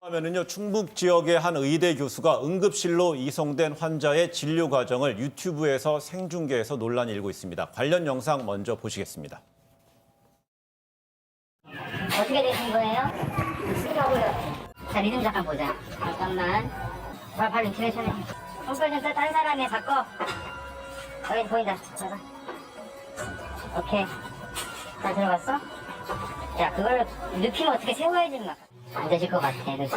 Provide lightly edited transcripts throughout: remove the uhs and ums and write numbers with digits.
하면은요, 충북 지역의 한 의대 교수가 응급실로 이송된 환자의 진료 과정을 유튜브에서 생중계해서 논란이 일고 있습니다. 관련 영상 먼저 보시겠습니다. 어떻게 되신 거예요? 쓰라고요. 자, 리듬 잠깐 보자. 잠깐만. 바로 인터넷에. 손걸 좀 써. 다른 사람이 바꿔. 여기 보인다. 봐봐. 오케이. 잘 들어갔어? 자, 그걸 눕히면 어떻게 세워야지, 막. 안 되실 것 같아, 그치?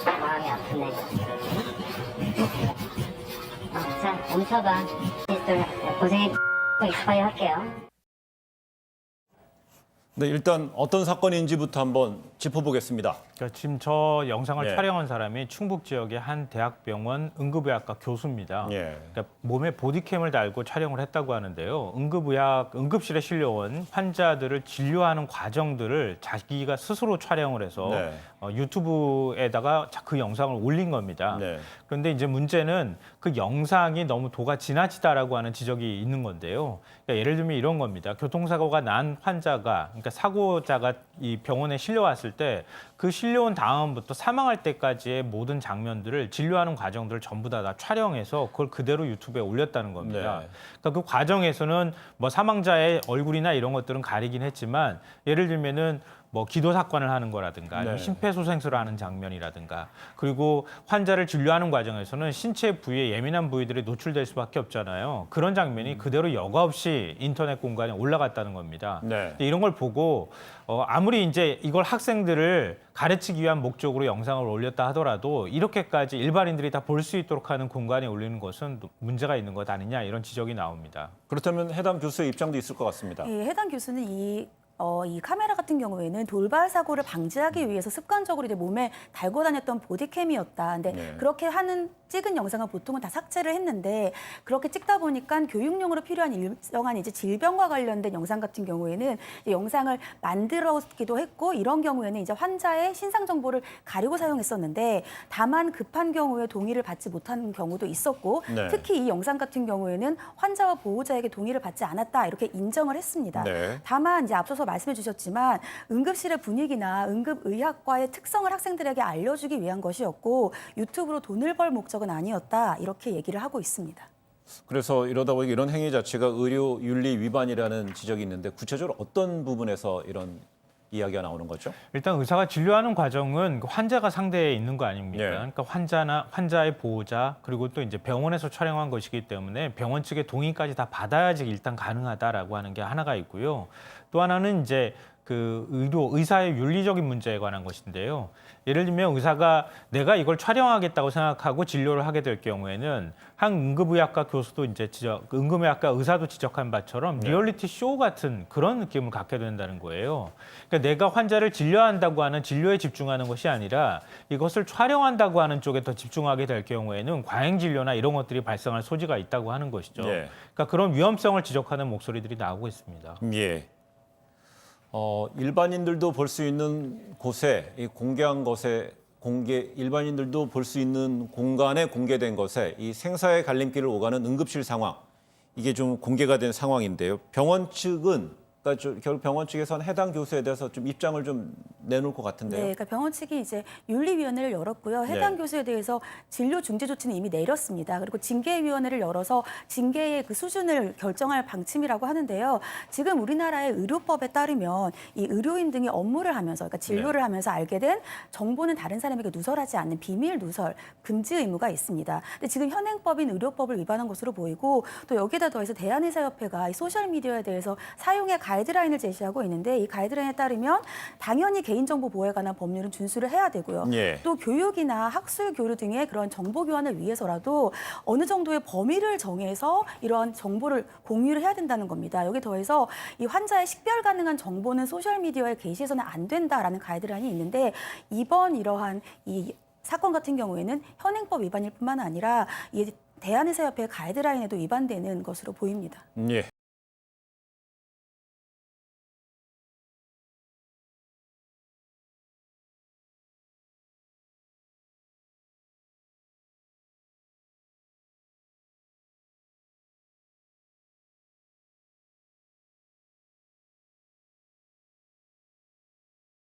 마음이 아프네. 자, 멈춰봐. 고생이 익스파이어 할게요. 네, 일단 어떤 사건인지부터 한번 짚어보겠습니다. 그러니까 지금 저 영상을 예. 촬영한 사람이 충북 지역의 한 대학병원 응급의학과 교수입니다. 예. 그러니까 몸에 보디캠을 달고 촬영을 했다고 하는데요. 응급실에 실려온 환자들을 진료하는 과정들을 자기가 스스로 촬영을 해서 네. 유튜브에다가 그 영상을 올린 겁니다. 네. 그런데 이제 문제는 그 영상이 너무 도가 지나치다라고 하는 지적이 있는 건데요. 그러니까 예를 들면 이런 겁니다. 교통사고가 난 환자가, 그러니까 사고자가 이 병원에 실려왔을 때 그 실려온 다음부터 사망할 때까지의 모든 장면들을 진료하는 과정들을 전부 다 촬영해서 그걸 그대로 유튜브에 올렸다는 겁니다. 네. 그러니까 그 과정에서는 뭐 사망자의 얼굴이나 이런 것들은 가리긴 했지만 예를 들면은 뭐 기도 사건을 하는 거라든가 아니면 네. 심폐소생술을 하는 장면이라든가 그리고 환자를 진료하는 과정에서는 신체 부위에 예민한 부위들이 노출될 수밖에 없잖아요. 그런 장면이 그대로 여과 없이 인터넷 공간에 올라갔다는 겁니다. 네. 근데 이런 걸 보고 아무리 이제 이걸 학생들을 가르치기 위한 목적으로 영상을 올렸다 하더라도 이렇게까지 일반인들이 다 볼 수 있도록 하는 공간에 올리는 것은 문제가 있는 것 아니냐 이런 지적이 나옵니다. 그렇다면 해당 교수의 입장도 있을 것 같습니다. 해당 교수는 이 카메라 같은 경우에는 돌발 사고를 방지하기 위해서 습관적으로 이제 몸에 달고 다녔던 보디캠이었다. 근데 네. 그렇게 찍은 영상을 보통은 다 삭제를 했는데 그렇게 찍다 보니까 교육용으로 필요한 일정한 이제 질병과 관련된 영상 같은 경우에는 이제 영상을 만들었기도 했고 이런 경우에는 이제 환자의 신상 정보를 가리고 사용했었는데 다만 급한 경우에 동의를 받지 못한 경우도 있었고 네. 특히 이 영상 같은 경우에는 환자와 보호자에게 동의를 받지 않았다 이렇게 인정을 했습니다. 네. 다만 이제 앞서서 말씀해 주셨지만 응급실의 분위기나 응급의학과의 특성을 학생들에게 알려주기 위한 것이었고 유튜브로 돈을 벌 목적은 아니었다 이렇게 얘기를 하고 있습니다. 그래서 이러다 보니 이런 행위 자체가 의료 윤리 위반이라는 지적이 있는데 구체적으로 어떤 부분에서 이런 이야기가 나오는 거죠? 일단 의사가 진료하는 과정은 환자가 상대에 있는 거 아닙니까? 네. 그러니까 환자의 보호자 그리고 또 이제 병원에서 촬영한 것이기 때문에 병원 측의 동의까지 다 받아야지 일단 가능하다라고 하는 게 하나가 있고요. 또 하나는 이제 그 의사의 윤리적인 문제에 관한 것인데요. 예를 들면 의사가 내가 이걸 촬영하겠다고 생각하고 진료를 하게 될 경우에는 한 응급의학과 교수도 이제 응급의학과 의사도 지적한 바처럼 리얼리티 쇼 같은 그런 느낌을 갖게 된다는 거예요. 그러니까 내가 환자를 진료한다고 하는 진료에 집중하는 것이 아니라 이것을 촬영한다고 하는 쪽에 더 집중하게 될 경우에는 과잉 진료나 이런 것들이 발생할 소지가 있다고 하는 것이죠. 예. 그러니까 그런 위험성을 지적하는 목소리들이 나오고 있습니다. 예. 일반인들도 볼 수 있는 곳에 이 공개한 것에 일반인들도 볼 수 있는 공간에 공개된 것에 이 생사의 갈림길을 오가는 응급실 상황 이게 좀 공개가 된 상황인데요. 병원 측은 그러니까 결국 병원 측에서는 해당 교수에 대해서 좀 입장을 좀 내놓을 것 같은데요. 네, 그러니까 병원 측이 이제 윤리위원회를 열었고요. 해당 네. 교수에 대해서 진료 중지 조치는 이미 내렸습니다. 그리고 징계위원회를 열어서 징계의 그 수준을 결정할 방침이라고 하는데요. 지금 우리나라의 의료법에 따르면 이 의료인 등이 업무를 하면서, 그러니까 진료를 하면서 알게 된 정보는 다른 사람에게 누설하지 않는 비밀 누설 금지 의무가 있습니다. 근데 지금 현행법인 의료법을 위반한 것으로 보이고 또 여기에다 더해서 대한의사협회가 이 소셜 미디어에 대해서 사용의 가이드라인을 제시하고 있는데 이 가이드라인에 따르면 당연히 개인정보 보호에 관한 법률은 준수를 해야 되고요. 예. 또 교육이나 학술 교류 등의 그런 정보 교환을 위해서라도 어느 정도의 범위를 정해서 이러한 정보를 공유를 해야 된다는 겁니다. 여기 더해서 이 환자의 식별 가능한 정보는 소셜미디어에 게시해서는 안 된다라는 가이드라인이 있는데 이번 이러한 이 사건 같은 경우에는 현행법 위반일 뿐만 아니라 이 대한의사협회 가이드라인에도 위반되는 것으로 보입니다. 예.